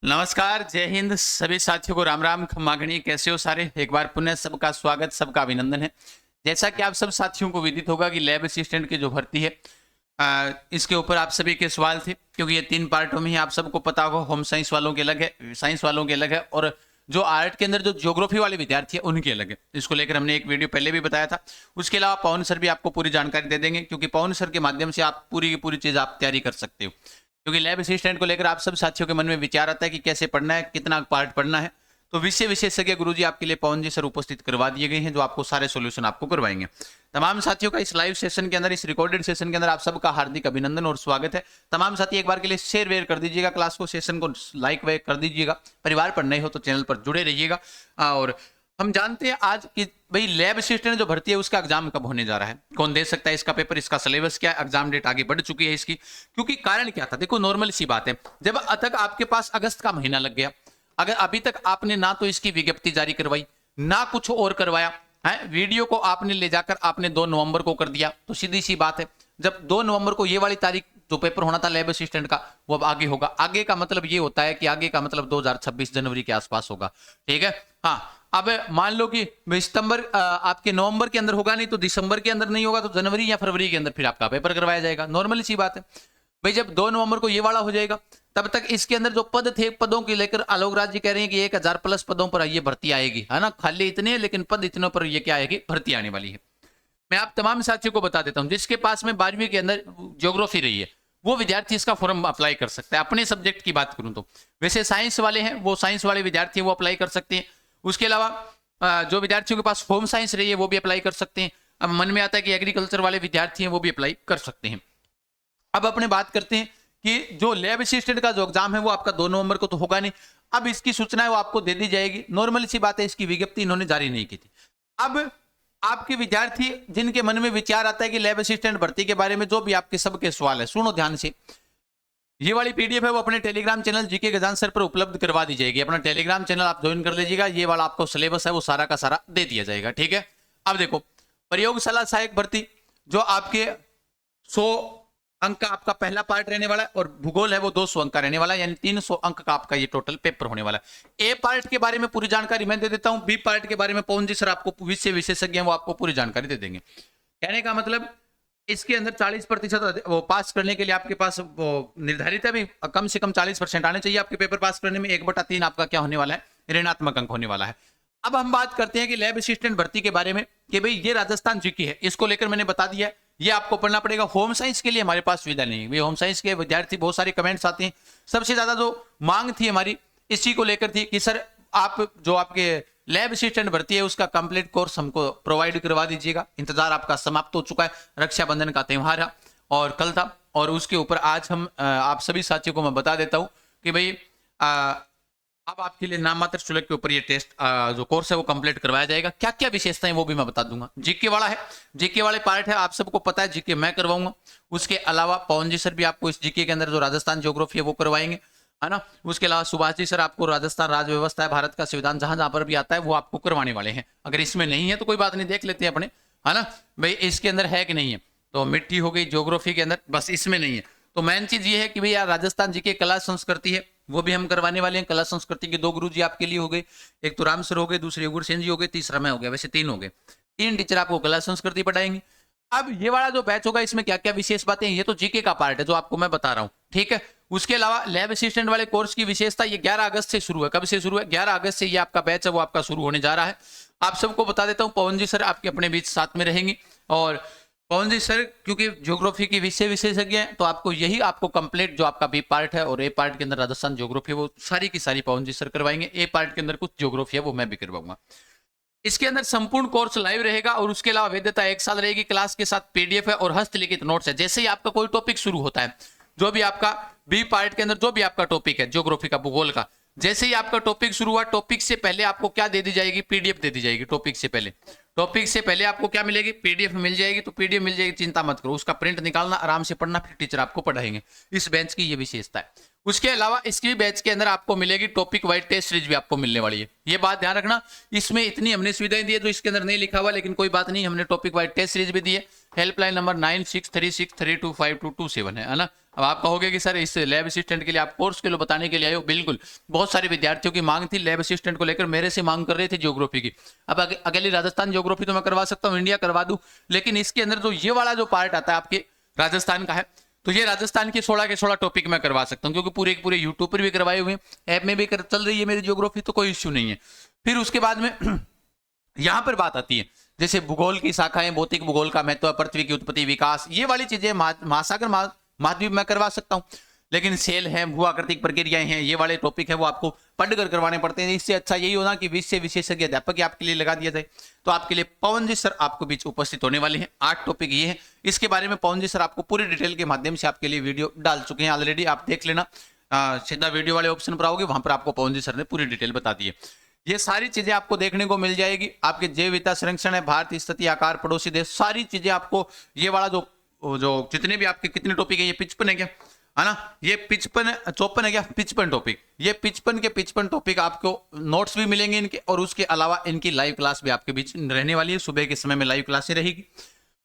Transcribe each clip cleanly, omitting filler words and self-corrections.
नमस्कार, जय हिंद। सभी साथियों को राम राम, खम्मा घणी। कैसे हो सारे? एक बार पुनः सबका स्वागत, सबका अभिनंदन है। जैसा कि आप सब साथियों को विदित होगा कि लैब असिस्टेंट की जो भर्ती है, इसके ऊपर आप सभी के सवाल थे, क्योंकि ये 3 पार्टों में ही आप सबको पता होगा। होम साइंस वालों के अलग है, साइंस वालों के अलग है, और जो आर्ट के अंदर जो ज्योग्राफी वाले विद्यार्थी है उनके अलग है। इसको लेकर हमने एक वीडियो पहले भी बताया था। उसके अलावा पवन सर भी आपको पूरी जानकारी दे देंगे, क्योंकि पवन सर के माध्यम से आप पूरी की पूरी चीज आप तैयारी कर सकते हो। क्योंकि लैब असिस्टेंट को लेकर आप सब साथियों के मन में विचार आता है कि कैसे पढ़ना है, कितना पार्ट पढ़ना है। तो विषय विशेषज्ञ गुरुजी आपके लिए पवन जी सर उपस्थित करवा दिए गए हैं, जो आपको सारे सॉल्यूशन आपको करवाएंगे। तमाम साथियों का इस लाइव सेशन के अंदर, इस रिकॉर्डेड सेशन के अंदर आप सबका हार्दिक अभिनंदन और स्वागत है। तमाम साथी एक बार के लिए शेयर वेयर कर दीजिएगा, क्लास को, सेशन को लाइक वेक कर दीजिएगा। परिवार पर नए हो तो चैनल पर जुड़े रहिएगा। और हम जानते हैं आज कि भाई लैब असिस्टेंट जो भर्ती है उसका एग्जाम कब होने जा रहा है, कौन दे सकता है इसका पेपर, इसका सिलेबस क्या है, एग्जाम डेट आगे बढ़ चुकी है इसकी। क्योंकि कारण क्या था, देखो नॉर्मल सी बात है, जब तक आपके पास अगस्त का महीना लग गया, अगर अभी तक आपने ना तो इसकी विज्ञप्ति जारी करवाई, ना कुछ और करवाया है, वीडियो को आपने ले जाकर आपने 2 नवंबर को कर दिया, तो सीधी सी बात है, जब 2 नवंबर को ये वाली तारीख जो पेपर होना था लैब असिस्टेंट का, वो अब आगे होगा। आगे का मतलब ये होता है कि आगे का मतलब 2026 जनवरी के आसपास होगा। ठीक है, हाँ। अब मान लो कि सितंबर आपके नवंबर के अंदर होगा, नहीं तो दिसंबर के अंदर नहीं होगा, तो जनवरी या फरवरी के अंदर फिर आपका पेपर करवाया जाएगा। नॉर्मल सी बात है भाई। जब 2 नवंबर को ये वाला हो जाएगा, तब तक इसके अंदर जो पद थे, पदों की लेकर आलोकराज जी कह रहे हैं कि 1000 प्लस पदों पर ये भर्ती आएगी, है ना। खाली इतने हैं, लेकिन पद इतनों पर ये क्या आएगी, भर्ती आने वाली है। मैं आप तमाम साथियों को बता देता हूं, जिसके पास में 12वीं के अंदर ज्योग्राफी रही है, वो विद्यार्थी इसका फॉर्म अप्लाई कर सकता है। अपने सब्जेक्ट की बात करूं तो वैसे साइंस वाले हैं, वो साइंस वाले विद्यार्थी वो अप्लाई कर सकते हैं। उसके अलावा जो विद्यार्थियों के पास होम साइंस रही है वो भी अप्लाई कर सकते हैं। अब मन में आता है कि एग्रीकल्चर वाले विद्यार्थी हैं, वो भी अप्लाई कर सकते हैं। अब अपने बात करते हैं कि जो लैब असिस्टेंट का जो एग्जाम है वो आपका 2 नवंबर को तो होगा नहीं। अब इसकी सूचना है वो आपको दे दी जाएगी। नॉर्मल सी बात है, इसकी विज्ञप्ति इन्होंने जारी नहीं की थी। अब आपके विद्यार्थी जिनके मन में विचार आता है कि लैब असिस्टेंट भर्ती के बारे में जो भी आपके सबके सवाल है, सुनो ध्यान से। ये वाली पीडीएफ है वो अपने टेलीग्राम चैनल जीके गजान सर पर उपलब्ध करवा दी जाएगी। अपना टेलीग्राम चैनल आप ज्वाइन कर लीजिएगा। ये वाला आपको सिलेबस है वो सारा का सारा दे दिया जाएगा। ठीक है, अब देखो, प्रयोगशाला सहायक भर्ती जो आपके 100 अंक का आपका पहला पार्ट रहने वाला है, और भूगोल है वो 200 अंक का रहने वाला है, यानी 300 अंक का आपका ये टोटल पेपर होने वाला है। ए पार्ट के बारे में पूरी जानकारी मैं दे देता हूं, बी पार्ट के बारे में पवन जी सर आपको विषय विशेषज्ञ हैं वो आपको पूरी जानकारी दे देंगे। कहने का मतलब इसके अंदर 40% वो पास करने के लिए आपके पास वो निर्धारित है भी, कम से कम 40% आने चाहिए आपके पेपर पास करने में। 1/3 आपका क्या होने वाला है, ऋणात्मक अंक होने वाला है। अब हम बात करते हैं कि लैब असिस्टेंट भर्ती के बारे में, कि भाई ये राजस्थान जीके है, इसको लेकर मैंने बता दिया, ये आपको पढ़ना पड़ेगा। होम साइंस के लिए हमारे पास सुविधा नहीं है। होम साइंस के विद्यार्थी बहुत सारे कमेंट्स आते हैं। सबसे ज्यादा जो मांग थी हमारी इसी को लेकर थी कि सर आप जो आपके लैब असिस्टेंट भर्ती है उसका कंप्लीट कोर्स हमको प्रोवाइड करवा दीजिएगा। इंतजार आपका समाप्त हो चुका है, रक्षाबंधन का त्योहार है और कल था, और उसके ऊपर आज हम आप सभी साथियों को मैं बता देता हूं कि भाई अब आपके लिए नाम मात्र शुल्क के ऊपर ये टेस्ट जो कोर्स है वो कंप्लीट करवाया जाएगा। क्या क्या विशेषताएं वो भी मैं बता दूंगा। जीके वाला है, जीके वाले पार्ट है, आप सबको पता है जीके मैं करवाऊंगा। उसके अलावा पवन जी सर भी आपको इस जीके के अंदर जो राजस्थान ज्योग्राफी है वो करवाएंगे, है ना। उसके अलावा सुभाष जी सर आपको राजस्थान राज्य व्यवस्था है, भारत का संविधान जहां जहां पर भी आता है वो आपको करवाने वाले हैं। अगर इसमें नहीं है तो कोई बात नहीं, देख लेते हैं अपने, है ना भाई, इसके अंदर है कि नहीं है। तो मिट्टी हो गई ज्योग्राफी के अंदर, बस इसमें नहीं है। तो मेन चीज ये है कि भैया राजस्थान जी के कला संस्कृति है वो भी हम करवाने वाले हैं। कला संस्कृति के 2 गुरु जी आपके लिए हो गए, एक तो राम सर हो गए, दूसरे उग्र सेन जी हो गए, तीसरा मैं हो गया, वैसे 3 हो गए। 3 टीचर आपको कला संस्कृति पढ़ाएंगे। अब ये वाला जो बैच होगा इसमें क्या क्या विशेष बातें, ये तो जीके का पार्ट है जो आपको मैं बता रहा हूँ। ठीक है, उसके अलावा लैब असिस्टेंट वाले कोर्स की विशेषता, ये 11 अगस्त से शुरू है। कब से शुरू है? 11 अगस्त से ये आपका बैच है वो आपका शुरू होने जा रहा है। आप सबको बता देता हूँ, पवन जी सर आपके अपने बीच साथ में रहेंगे। और पवन जी सर क्योंकि ज्योग्राफी की विषय विशेषज्ञ हैं, तो आपको यही आपको कंप्लीट जो आपका बी पार्ट है और ए पार्ट के अंदर राजस्थान ज्योग्राफी वो सारी की सारी पवन जी सर करवाएंगे। ए पार्ट के अंदर कुछ ज्योग्राफी है वो मैं भी करवाऊंगा। इसके अंदर संपूर्ण कोर्स लाइव रहेगा, और उसके अलावा वैधता 1 साल रहेगी। क्लास के साथ पीडीएफ है और हस्तलिखित नोट्स है। जैसे ही आपका कोई टॉपिक शुरू होता है, जो भी आपका बी पार्ट के अंदर जो भी आपका टॉपिक है ज्योग्राफी का, भूगोल का, जैसे ही आपका टॉपिक शुरू हुआ, टॉपिक से पहले आपको क्या दे दी जाएगी, पीडीएफ दे दी जाएगी। टॉपिक से पहले, टॉपिक से पहले आपको क्या मिलेगी, पीडीएफ मिल जाएगी। तो पीडीएफ मिल जाएगी, चिंता मत करो, उसका प्रिंट निकालना, आराम से पढ़ना, फिर टीचर आपको पढ़ाएंगे। इस बेंच की ये विशेषता है। उसके अलावा इसकी बैच के अंदर आपको मिलेगी टॉपिक वाइज टेस्ट सीरीज भी आपको मिलने वाली है। ये बात ध्यान रखना, इसमें इतनी हमने सुविधाएं दी है जो इसके अंदर नहीं लिखा हुआ, लेकिन कोई बात नहीं, हमने टॉपिक वाइज टेस्ट सीरीज भी दी है। हेल्पलाइन नंबर 9636325227 है ना। अब आप कहोगे कि सर इस लैब असिस्टेंट के लिए आप कोर्स के लिए बताने के लिए आए हो, बिल्कुल। बहुत सारे विद्यार्थियों की मांग थी लैब असिस्टेंट को लेकर, मेरे से मांग कर रहे थे ज्योग्राफी की। अब अकेली राजस्थान ज्योग्राफी तो मैं करवा सकता हूँ, इंडिया करवा दूं, लेकिन इसके अंदर जो ये वाला जो पार्ट आता है आपके राजस्थान का है, तो ये राजस्थान के 16 के 16 टॉपिक मैं करवा सकता हूँ, क्योंकि पूरे के पूरे यूट्यूब पर भी करवाए हुए हैं, ऐप में भी चल रही है मेरी ज्योग्राफी, तो कोई इश्यू नहीं है। फिर उसके बाद में यहां पर बात आती है जैसे भूगोल की शाखाएं, भौतिक भूगोल का महत्व, पृथ्वी की उत्पत्ति विकास, ये वाली चीजें महासागर महाद्वीप में करवा सकता हूं। लेकिन सेल है, भू आकृतिक प्रक्रियाएं हैं, ये वाले टॉपिक है वो आपको पढ़कर करवाने पड़ते हैं। इससे अच्छा यही होना कि विषय विशेषज्ञ अध्यापक आपके लिए लगा दिया जाए। तो आपके लिए पवन जी सर आपको बीच उपस्थित होने वाले हैं। 8 टॉपिक ये है, इसके बारे में पवन जी सर आपको पूरी डिटेल के माध्यम से आपके लिए वीडियो डाल चुके हैं ऑलरेडी, आप देख लेना। सीधा वीडियो वाले ऑप्शन पर आओगे, वहां पर आपको पवन जी सर ने पूरी डिटेल बता दी है। ये सारी चीजें आपको देखने को मिल जाएगी। आपके जैव विविधता संरक्षण है, भारतीय स्थिति, आकार, पड़ोसी देश, सारी चीजें आपको ये वाला जो जितने भी आपके कितने टॉपिक है, ये 55 है क्या, है ना, ये 55 54 है क्या, 55 टॉपिक, ये 55 के 55 टॉपिक आपको नोट्स भी मिलेंगे इनके, और उसके अलावा इनकी लाइव क्लास भी आपके बीच रहने वाली है। सुबह के समय में लाइव क्लास रहेगी।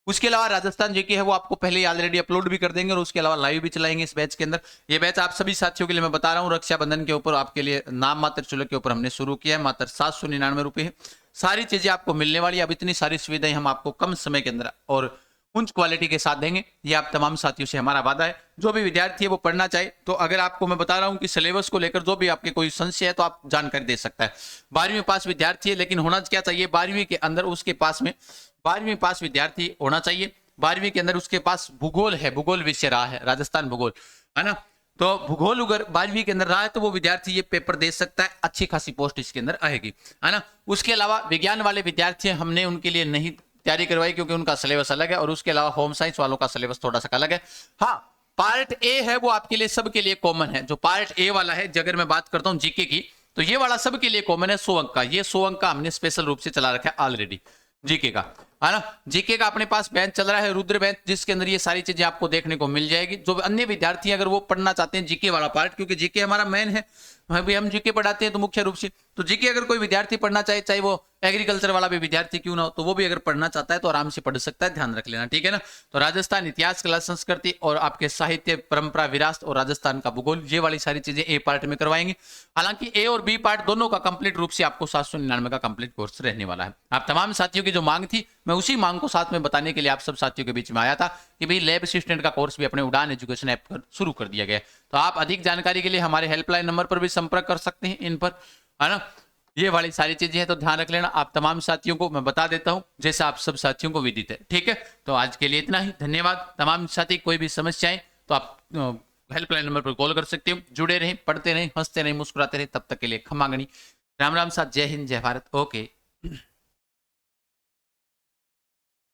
उसके अलावा राजस्थान जीके है वो आपको पहले ही ऑलरेडी अपलोड भी कर देंगे, और उसके अलावा लाइव भी चलाएंगे इस बैच के अंदर। ये बैच आप सभी साथियों के लिए मैं बता रहा हूँ, रक्षाबंधन के ऊपर आपके लिए नाम मात्र चुल्हे के ऊपर हमने शुरू किया है, मात्र 799 रुपए है। सारी चीजें आपको मिलने वाली है। अब इतनी सारी सुविधाएं हम आपको कम समय के अंदर और उच्च क्वालिटी के साथ देंगे, ये आप तमाम साथियों से हमारा वादा है। जो भी विद्यार्थी है वो पढ़ना चाहे, तो अगर आपको मैं बता रहा हूं कि सिलेबस को लेकर जो भी आपके कोई संशय है तो आप जानकारी दे सकता है। 12वीं पास विद्यार्थी है, लेकिन होना क्या चाहिए 12वीं के अंदर उसके पास में 12वीं पास विद्यार्थी होना चाहिए। 12वीं के अंदर उसके पास भूगोल है, भूगोल विषय रहा है, राजस्थान भूगोल, है ना। तो भूगोल अगर 12वीं के अंदर रहा है तो वो विद्यार्थी ये पेपर दे सकता है, अच्छी खासी पोस्ट इसके अंदर आएगी, है ना। उसके अलावा विज्ञान वाले विद्यार्थी हमने उनके लिए नहीं तैयारी करवाई, क्योंकि उनका सिलेबस अलग है, और उसके अलावा होम साइंस वालों का सिलेबस थोड़ा सा अलग है। हाँ, पार्ट ए है वो आपके लिए सबके लिए कॉमन है। जो पार्ट ए वाला है, अगर मैं बात करता हूँ जीके की, तो ये वाला सबके लिए कॉमन है 100 अंक का। ये 100 अंक का हमने स्पेशल रूप से चला रखा है ऑलरेडी जीके का, है ना। जीके का अपने पास बेंच चल रहा है, रुद्र बेंच, जिसके अंदर ये सारी चीजें आपको देखने को मिल जाएगी। जो अन्य विद्यार्थी अगर वो पढ़ना चाहते हैं जीके वाला पार्ट, क्योंकि जीके हमारा मेन है, अभी हम जीके पढ़ाते हैं तो मुख्य रूप से, तो जीके अगर कोई विद्यार्थी पढ़ना चाहे, चाहे वो एग्रीकल्चर वाला भी विद्यार्थी क्यों ना हो, तो वो भी अगर पढ़ना चाहता है तो आराम से पढ़ सकता है, ध्यान रख लेना, ठीक है ना। तो राजस्थान इतिहास, कला, संस्कृति और आपके साहित्य, परंपरा, विरासत और राजस्थान का भूगोल, ये वाली सारी चीजें ए पार्ट में करवाएंगे। हालांकि ए और बी पार्ट दोनों का कंप्लीट रूप से आपको 799 का कंप्लीट कोर्स रहने वाला है। आप तमाम साथियों की जो मांग थी, मैं उसी मांग को साथ में बताने के लिए आप सब साथियों के बीच में आया था कि भाई लैब असिस्टेंट का कोर्स भी अपने उड़ान एजुकेशन ऐप पर शुरू कर दिया गया है। तो आप अधिक जानकारी के लिए हमारे हेल्पलाइन नंबर पर भी संपर्क कर सकते हैं इन पर, है ना। ये वाली सारी चीजें हैं, तो ध्यान रख लेना। आप तमाम साथियों को मैं बता देता हूं जैसा आप सब साथियों को विदित है, ठीक है। तो आज के लिए इतना ही, धन्यवाद। तमाम साथी कोई भी समस्याएं तो आप हेल्पलाइन नंबर पर कॉल कर सकते हो। जुड़े रहें, पढ़ते रहें, हंसते रहें, मुस्कुराते रहें। तब तक के लिए खमा गणी, राम राम साथ, जय हिंद, जय भारत। ओके।